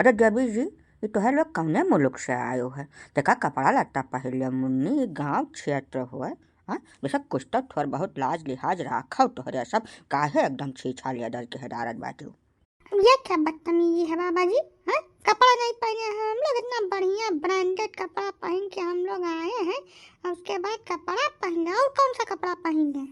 अरे देवी जी, ये तो है लोग कौने मुल्क से आयो है। देखा कपड़ा लत्ता पहले मुन्नी, ये गाँव क्षेत्र हुआ। हाँ, बेशक कुछ तो थोड़ा बहुत लाज लिहाज राखो तोहरे सब, काहे एकदम छीछा लेदर के हदारत बाटू। ये क्या बदतमीजी है बाबा जी? हाँ, कपड़ा नहीं पहने हैं हम लोग, इतना बढ़िया ब्रांडेड कपड़ा पहन के हम लोग आए हैं और उसके बाद कपड़ा पहने? और कौन सा कपड़ा पहने?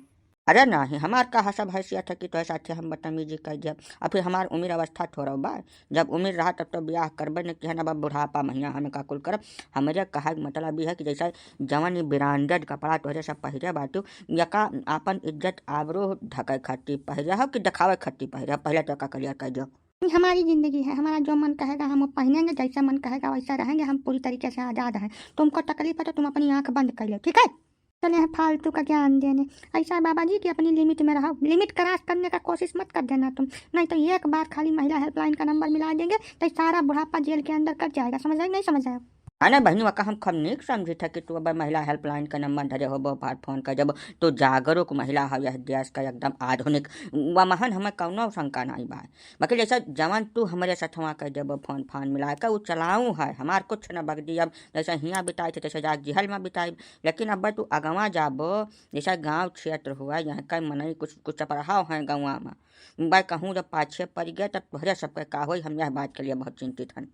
अरे नहीं, हमार कहा सब हैसियत है कि तो साथे हम बदतमीजी कर जब। अब फिर हमार उम्र अवस्था थोड़ा बा, जब उम्र रहा तब तो ब्याह करबे न कि अब बुढ़ापा महिना हमें का कुल करब। हमारे कहा के मतलब ये है कि जैसा जवन ये ब्रांडेड कपड़ा तोहरे सब पहिरे बाटू, यका आपन इज्जत आबरू ढके खातिर पहिरे हो कि दिखावे खातिर पहिरे हो, पहले तो का क्लियर कर दो। हमारी जिंदगी है, हमारा जो मन कहेगा हम वो पहनेंगे, जैसा मन कहेगा वैसा रहेंगे, हम पूरी तरीके से आज़ाद हैं। तुमको तकलीफ है तो तुम अपनी आंख बंद कर लो, ठीक है? चले हैं फालतू का ज्ञान देने। ऐसा है बाबा जी कि अपनी लिमिट में रहो, लिमिट क्रॉस करने का कोशिश मत कर देना तुम, नहीं तो एक बार खाली महिला हेल्पलाइन का नंबर मिला देंगे तो सारा बुढ़ापा जेल के अंदर कट जाएगा। समझ आए नहीं समझ आए? अने बहनी वका हम खब निक समझी था कि तू अब महिला हेल्पलाइन का नंबर धरे हो बार फोन कर जब तो जागरूक महिला हो यह देश का एकदम आधुनिक व महान, हमें कौनो शंका नहीं बा। बाकी जैसा जवान तू हमारे साथवा कर जब फोन फान मिला कर वो चलाऊँ है, हमार कुछ न बगदी। अब जैसे हियाँ बिताए थे तैसे जाग जिहल में बिताई, लेकिन अब तू अगवा जाबो जैसा गाँव क्षेत्र हुआ यहाँ का मनई कुछ कुछ चपराहा है गाँव में, भाई कहूँ जब पाछे पड़ गए तब तोहरे सबके का हो, हम यह बात के लिए बहुत चिंतित हैं।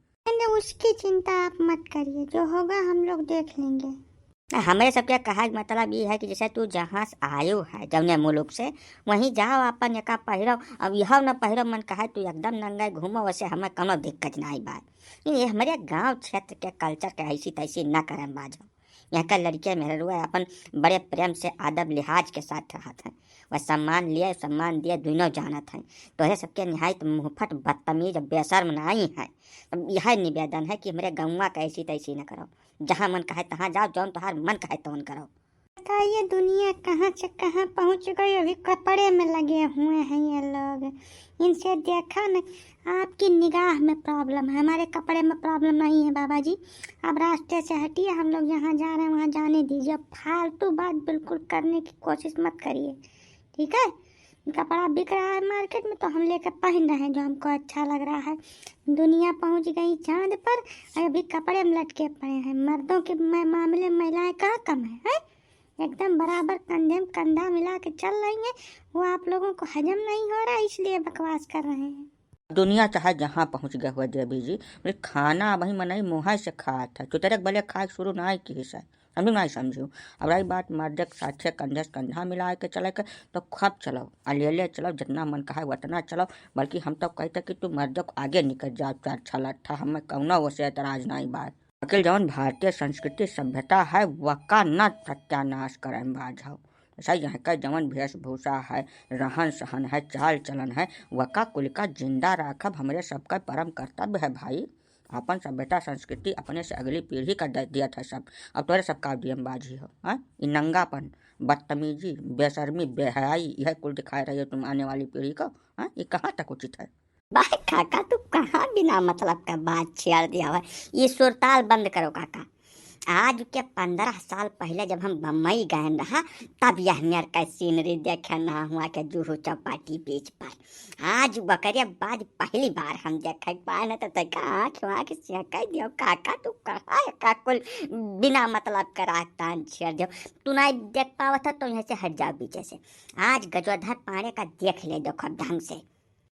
उसकी चिंता आप मत करिए, जो होगा हम लोग देख लेंगे। हमारे सबके कहा मतलब ये है कि जैसे तू जहाँ से आयो है जौने मुल्क से, वहीं जाओ अपन यका पहिरो। अब यह न पहिरो मन कहा तू एकदम नंगा घूमो, वैसे हमें कोनो दिक्कत नहीं बात। ये हमारे गांव क्षेत्र के कल्चर के ऐसी तैसी न करें बाजो। यहाँ का लड़के मेरे रुआ अपन बड़े प्रेम से आदब लिहाज के साथ रहते हैं, वह सम्मान लिए सम्मान दिए दोनों जानत हैं। तो यह सबके निहायत मुहफट बदतमीज बेशर्म नहीं है। अब यह निवेदन है कि हमारे गौवा का ऐसी तैसी न करो, जहाँ मन कहे तहाँ जाओ, जौन तुम्हार मन कहे तो करो। बताइए दुनिया कहाँ से कहाँ पहुँच गई, अभी कपड़े में लगे हुए हैं ये लोग। इनसे देखा न, आपकी निगाह में प्रॉब्लम है, हमारे कपड़े में प्रॉब्लम नहीं है बाबा जी। आप रास्ते से हटिए, हम लोग जहाँ जा रहे हैं वहाँ जाने दीजिए। फालतू बात बिल्कुल करने की कोशिश मत करिए, ठीक है? कपड़ा बिक रहा है मार्केट में तो हम लेकर पहन रहे हैं जो हमको अच्छा लग रहा है। दुनिया पहुंच गई चांद पर और अभी कपड़े में लटके पड़े हैं। मर्दों के मामले में महिलाएं कहाँ कम है? एकदम बराबर कंधे में कंधा मिला के चल रही हैं। वो आप लोगों को हजम नहीं हो रहा, इसलिए बकवास कर रहे हैं। दुनिया चाहे जहाँ पहुँच गया हुआ देवी जी, मेरे खाना वही मनई मुँह से खाया था, तो तेरे भले खाए शुरू ना की हिस्सा समझू नहीं समझू। अब रही बात मर्द साथे कंधे से कंधा मिला के चले के तो खब चलो अलेले चलो, जितना मन कहा उतना चलो। बल्कि हम तो कहते कि तू मर्द को आगे निकल जा, तो अच्छा लगता, हमें कौनो वैसे एतराज नहीं बात। अकेले जौन भारतीय संस्कृति सभ्यता है वका न सत्यानाश करें बाझाओ। ऐसा यहाँ का जवन वेशभूषा है, रहन सहन है, चाल चलन है, वका कुल का जिंदा राखब हमारे सबका परम कर्तव्य है भाई। अपन सभ्यता संस्कृति अपने से अगली पीढ़ी का दिया था सब, अब तोरे सबका बाजी हो। हाँ, ये नंगापन, बदतमीजी, बेशर्मी, बेहयाई, यह कुल दिखाए रही हो तुम आने वाली पीढ़ी को। हाँ, ये कहाँ तक उचित है? भाई काका तू कहाँ बिना मतलब का बात छेड़ दिया हुआ है। ये सुरताल बंद करो काका। आज के 15 साल पहले जब हम बम्बई गए रहा, तब यह मेर का सीनरी देखे ना हुआ के जुहू चौपाटी बीच पर। आज बकरिया बाज पहली बार हम देखे पाए न, तो आँख वहाँ के कह दियो काका तू कहा काकुल बिना मतलब का राजतान छेड़ दियो। तू नहीं देख पावा था तो यहाँ से हट जाओ पीछे से। आज गजोधर पाने का देख ले देखो ढंग से।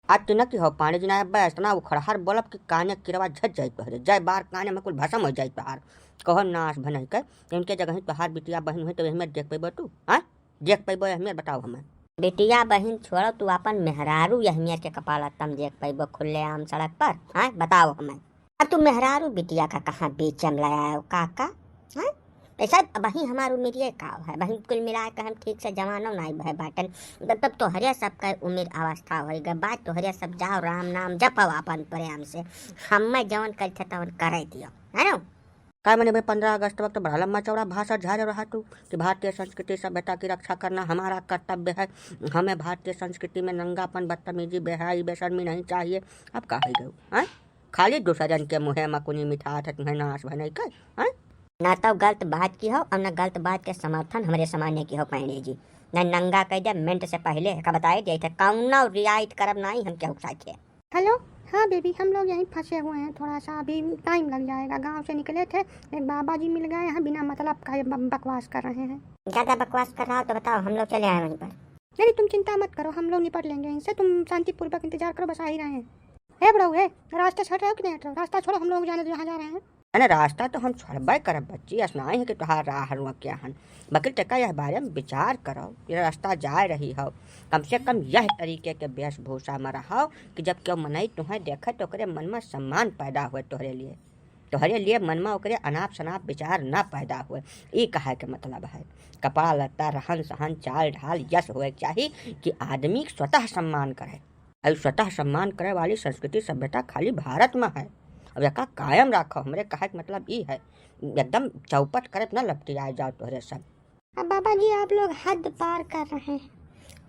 आज तिना की हो पानी जिना बस ना उखड़हार बोलब कि काने किरवा झट जाई तोहरे, जय बार काने में कुल भसम हो जाई तोहार। कहो नाश भनई के इनके जगह तोहार बिटिया बहन हुई तो हमें देख पैबो तू? हाँ, देख पैबो हमें बताओ हमें। बेटिया बहन छोड़ो, तू अपन मेहरारू यहमियत के कपाला तम देख पैबो खुले आम सड़क पर? हाँ बताओ हमें। अब तू मेहरारू बिटिया का कहाँ बेचम लाया काका? हाँ ऐसा वही हमार उम्र ये का है, वही कुल मिला के हम ठीक से जवानो नहीं भय बाटन। तब तो हरिया सबका उम्र अवस्था हो गई बात, तो हरिया सब जाओ राम नाम जपो अपन प्रेम से। हमें जवन कर तवन करे दियो है ना। काय मैंने भाई 15 अगस्त वक्त बड़ा लम्बा चौड़ा भाषण झाड़ रहा तू कि भारतीय संस्कृति सभ्यता की रक्षा करना हमारा कर्तव्य है, हमें भारतीय संस्कृति में नंगापन, बदतमीजी, बेहयाई, बेशर्मी नहीं चाहिए। अब कहा गए हाँ, खाली दूसरन के मुँह मकुनी मिठास तुम्हें नाश भनई कर। हाँ, ना तो गलत बात की हो और न गलत बात के समर्थन हमारे समान्य की हो पाएंगे जी। न नंगा कह दे मिनट से पहले का बताए दिए थे कौनो रियायत करब नहीं हम क्या उकसाइए। हेलो हाँ बेबी, हम लोग यहीं फंसे हुए हैं, थोड़ा सा अभी टाइम लग जाएगा। गांव से निकले थे, एक बाबा जी मिल गए हैं, बिना मतलब का ये बकवास कर रहे हैं। ज़्यादा बकवास कर रहा हो तो बताओ, हम लोग चले आए वहीं पर। नहीं तुम चिंता मत करो, हम लोग निपट लेंगे इनसे, तुम शांतिपूर्वक इंतजार करो, बस आ ही रहे हैं। हे बड़ो हे, रास्ते से हट रहे हो कि नहीं हट रहे हो? रास्ता छोड़ो, हम लोग जाने दो जहाँ जा रहे हैं। अने रास्ता तो हम छोड़बे करब बच्ची, असनाई है कि तुहार राह हरुआ क्या हन। बकिल टका यह बारे में विचार करो, ये रास्ता जा रही हो, कम से कम यह तरीके के वेशभूषा में रहो कि जब क्यों मनई तुम्हें देखे तो ओकरे मन में सम्मान पैदा हुए, तोहरे लिए मन में ओकरे अनाप शनाप विचार ना पैदा हुए। ये कहे के मतलब है कपड़ा लत्ता रहन सहन चाल ढाल यश हुए चाहिए कि आदमी स्वतः सम्मान करे। और स्वतः सम्मान करे वाली संस्कृति सभ्यता खाली भारत में है। अब यका कायम रखो, हमरे कहे के मतलब ये है, एकदम चौपट करे न लपटी आ जाओ तोहरे सब। अब बाबा जी आप लोग हद पार कर रहे हैं,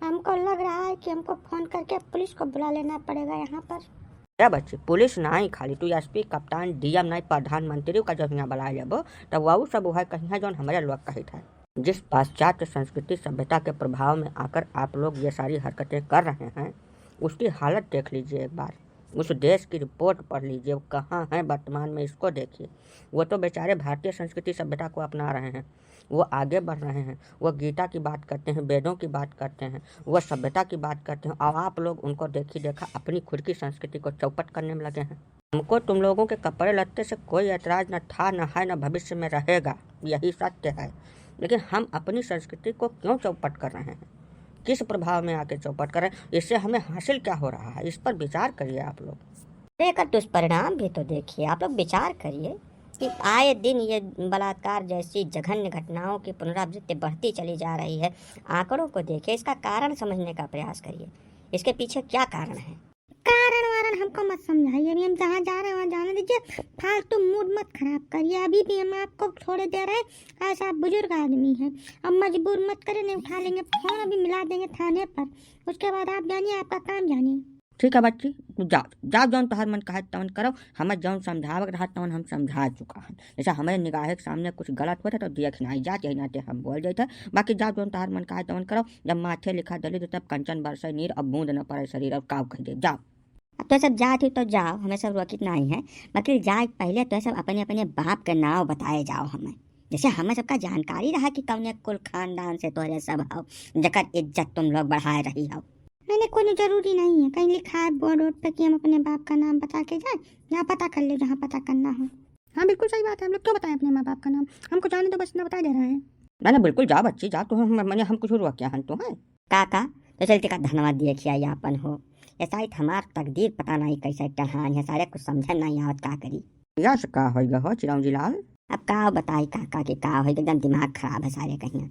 हमको लग रहा है कि हमको फोन करके पुलिस को बुला लेना पड़ेगा यहाँ पर। क्या बच्चे, पुलिस नहीं खाली तू एसपी कप्तान डीएम नहीं प्रधानमंत्री का जब यहाँ बुला लेबो तब वह सब है कहीं है जो हमारे लोग कही था। जिस पाश्चात्य संस्कृति सभ्यता के प्रभाव में आकर आप लोग ये सारी हरकतें कर रहे हैं, उसकी हालत देख लीजिए एक बार, उस देश की रिपोर्ट पढ़ लीजिए, वो कहाँ है वर्तमान में, इसको देखिए। वो तो बेचारे भारतीय संस्कृति सभ्यता को अपना रहे हैं, वो आगे बढ़ रहे हैं, वो गीता की बात करते हैं, वेदों की बात करते हैं, वो सभ्यता की बात करते हैं, और आप लोग उनको देखी देखा अपनी खुद की संस्कृति को चौपट करने में लगे हैं। हमको तुम लोगों के कपड़े लत्ते से कोई ऐतराज न था, न है, न भविष्य में रहेगा, यही सत्य है। लेकिन हम अपनी संस्कृति को क्यों चौपट कर रहे हैं, किस प्रभाव में आके चौपट करें, इससे हमें हासिल क्या हो रहा है, इस पर विचार करिए आप लोग। देखकर दुष्परिणाम भी तो देखिए, आप लोग विचार करिए कि आए दिन ये बलात्कार जैसी जघन्य घटनाओं की पुनरावृत्ति बढ़ती चली जा रही है। आंकड़ों को देखिए, इसका कारण समझने का प्रयास करिए, इसके पीछे क्या कारण है। कारण वारण हमको मत समझाइए, अभी हम जहाँ जा रहे हैं वहाँ जाने दीजिए, फालतू मूड मत खराब करिए। अभी भी हम आपको थोड़े देर है, ऐसा बुजुर्ग आदमी है, अब मजबूर मत करें, नहीं उठा लेंगे फोन, अभी मिला देंगे थाने पर, उसके बाद आप जानिए, आपका काम जानिए। ठीक है बच्ची, जाओ जाओ, जौन तोहर मन कहे तवन करो, हमें जौन समझावक रहा तवन हम समझा चुका है। जैसे हमारे निगाह के सामने कुछ गलत होता तो देखना ही जाते नाते हम बोल जाते, बाकी जाओ जौन तोहर मन कहे तवन करो। जब माथे लिखा दली तो तब कंचन बरसे नीर, अब बूंद न पड़े शरीर, अब काव कह दे, जाओ। अब तो सब जाती तो जाओ, हमें सब रोकित नहीं है, बाकी जाए पहले तो सब अपने अपने बाप के नाव बताए जाओ हमें, जैसे हमें सबका जानकारी रहा कि कौन कुल खानदान से तोहरे सब हो, जकर इज्जत तुम लोग बढ़ाए रही हो। मैंने कोई जरूरी नहीं है, कहीं लिखा है बोर्ड वोर्ड पे कि हम अपने बाप का नाम बता के जाए, यहाँ पता कर ले जहाँ पता करना हो। हाँ बिल्कुल सही बात है, हम लोग क्यों बताएं अपने माँ बाप का नाम, हमको जाने तो बस ना बता दे रहा है। ना बिल्कुल जाओ बच्ची जाओ, तो हम कुछ रुआ क्या हन तो है काका तो चलते का धन्यवाद देखिए यापन हो, ऐसा ही हमार तकदीर पता नहीं कैसे टहान है, सारे कुछ समझ नहीं आवत का करी। यश का होगा हो चिरौंजी लाल। अब का बताई काका के का हो, एकदम दिमाग खराब है सारे कहीं।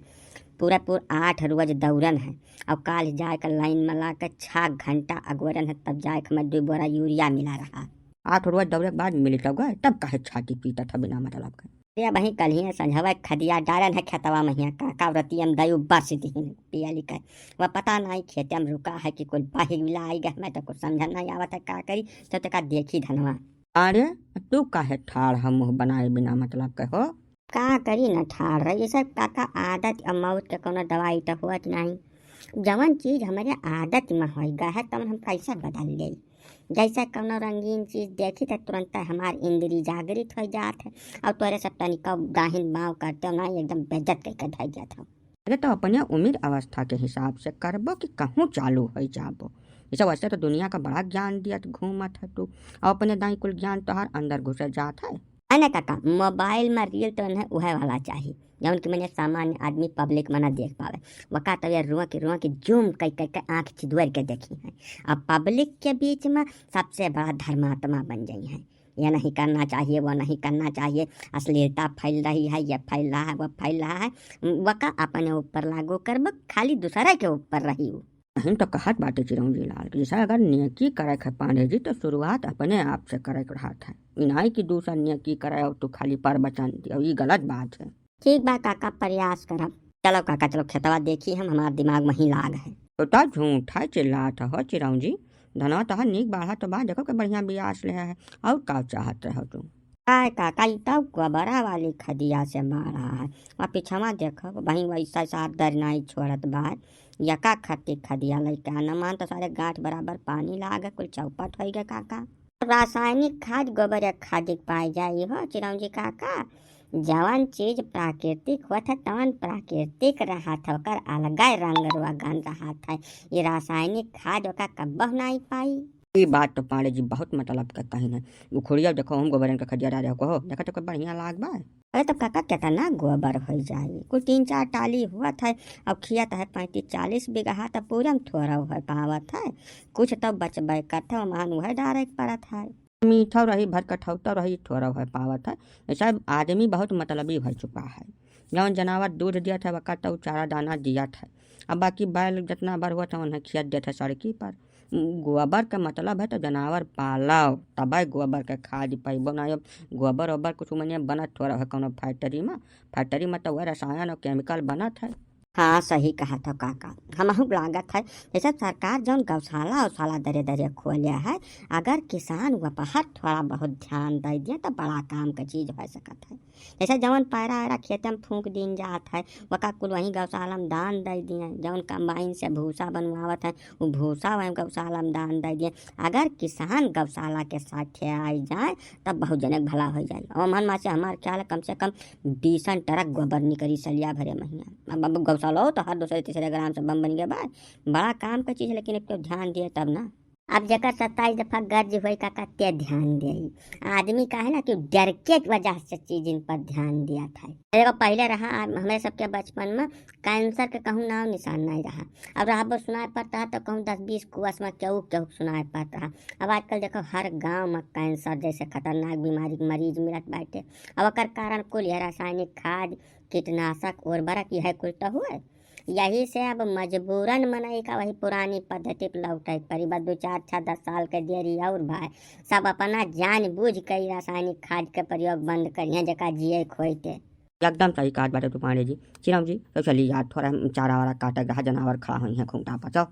पूरा 8 रोज दौड़न है, अब काल जाए कर लाइन में ला कर 6 घंटा अगवरन है, तब जाए कर मैं 2 बोरा यूरिया मिला रहा। 8 रोज दौड़े के बाद मिली तब गए, तब कहे छाती पीता था बिना मतलब का। ये वहीं कल ही संझवा खदिया डालन है खेतवा में, काका व्रती हम दयु बरस दीन पिया लिखा, वह पता नहीं खेते में रुका है कि कोई बाही मिला आई गए, मैं तो कुछ समझ नहीं आवत है का करी, तो तक देखी धनवा। अरे तू काहे ठाड़ हम मुँह बनाए बिना मतलब के हो, का करी न ठाड़ रही, ये सब काका आदत और मौत के कोनो दवाई तो होत नहीं, जवन चीज हमारे आदत में हो गया है तब हम कैसे बदल ले, जैसे कोनो रंगीन चीज देखी तो तुरंत हमार इंद्री जागृत हो जात है, और तोरे सब तनी कब दाहिन बाँव करते ना एकदम बेइज्जत करके धर जाता। अरे तो अपने उम्र अवस्था के हिसाब से करबो कि कहूँ चालू हो जाबो, ये सब वैसे तो दुनिया का बड़ा ज्ञान दिया घूमत है तू, और अपने दाई कुल ज्ञान तोहार अंदर घुसे जात है। ना काका मोबाइल में रील तो है वह वाला चाहिए जौन कि मैंने सामान्य आदमी पब्लिक में ना देख पावे, वका तो ये रुआ की जूम कई कई आँख चिदवर के देखी है, अब पब्लिक के बीच में सबसे बड़ा धर्मात्मा बन गई है, यह नहीं करना चाहिए वो नहीं करना चाहिए, अश्लीलता फैल रही है, ये फैल रहा है वो फैल रहा है, वका अपने ऊपर लागू कर खाली दूसरा के ऊपर रही हो। हम तो कहत बाटे चिरौंजी लाल कि जैसा अगर नेकी करे है पांडे जी तो शुरुआत अपने आप से करे के रहा है, इनाई की दूसरा नेकी करे और तू खाली पर बचन दिया, ये गलत बात है। ठीक बा काका प्रयास करब, चलो काका चलो खेतवा देखी हम, हमारा दिमाग में ही लाग है। तो ता झूठा चिल्लात हो चिरौंजी, धनवा तहा नीक बाढ़ा तो बा, देखो के बढ़िया बियास ले है, और का चाहत रहो तू। काय काका तब गोबरा वाली खदिया से मारा है, और पिछवा देखो वहीं वैसा साथ दर नहीं छोड़त बा, यका खती खदिया लैका न मान तो सारे गांठ बराबर पानी लाग कुल चौपट हो गए काका। रासायनिक खाद गोबर या खाद पाई जाई हो चिरौंजी जी काका। जवन चीज प्राकृतिक होत है तवन प्राकृतिक रहत है, ओकर अलगा रंग रुआ गन रहत है। ये रासायनिक खाद ओका कब्बो नहीं पाई। ये बात तो पाड़े जी बहुत मतलब करता ही ना। उखड़िया देखो हम गोबरन का खदिया डाले कहो देखो तो बढ़िया लाग बा। अरे तो काका कितना गोबर हो जाई, कुल 3-4 टाली हुआ था। अब खियात है 35-40 बीघा तो पूरा में थोड़ा हुआ पावत है, कुछ तो बचबे करते मान वह डारे पड़त है। मीठा रही भर कठौता रही थोड़ा हुआ पावत है। ऐसा आदमी बहुत मतलबी हो चुका है। जौन जानवर दूध दिया था वक़्त तो चारा दाना दिया था, अब बाकी बैल जितना बार हुआ था उन्हें खिया दिया था सड़की पर। गोबर का मतलब है तो जानवर पालाओ तब गोबर के खाद पैबो ना। अब गोबर ओबर कुछ मनिया बनत थोड़ा है कौनो फैक्ट्री में तो वह रसायन और केमिकल बनत है। हाँ सही कहा था काका, हमहू लागत है जैसे सरकार जौन गौशाला उशाला दरे दरे खोलिया है, अगर किसान वह पर थोड़ा बहुत ध्यान दे दिया तो बड़ा काम का चीज हो सकत है। जैसे जौन पैरा वैरा खेत में फूंक दिन जात है वका कुल वहीं गौशाला में दान दे दिए। जौन कंबाइन से भूसा बनवावत है वो भूसा वहीं गौशाला में दान दे दिए। अगर किसान गौशाला के साथ आई जाए तब बहुत जनक भला हो जाए। और मन माँ से हमारे ख्याल कम से कम 20 ट्रक गोबर निकली सलिया भरे महीना। अब गौशाला तो हर दूसरे तीसरे ग्राम से बम बन गया बा, बड़ा काम का चीज है, लेकिन एक तो ध्यान दिए तब ना। अब जकर 27 दफा गर्ज हुई काका ते ध्यान दे। आदमी का है ना कि डर के वजह से चीज इन पर ध्यान दिया था। देखो पहले रहा हमें सबके बचपन में कैंसर के कहूँ नाम निशान नहीं रहा। अब रहा सुनाई पड़ता है तो कहूँ 10-20 कुआस में केहू केहू सुनाई पड़ता है। अब आजकल देखो हर गांव में कैंसर जैसे खतरनाक बीमारी के मरीज मिलत बैठे। अब ओकर कारण कुल यह रासायनिक खाद कीटनाशक उर्वरक यह कुल तो हुए। यही से अब मजबूरन मनई का वही पुरानी पद्धति पर लौटे पड़ी। बस 2-4-6-10 साल के देरी और भाई सब अपना जान बूझ कर रासायनिक खाद के प्रयोग बंद करिए जका जिए खोते। एकदम सही काट बाटे तू पांडे जी। चिरौंजी तो चलिए यार थोड़ा चारा वारा काटे रहा जानवर खड़ा हुई है खूंटा पर।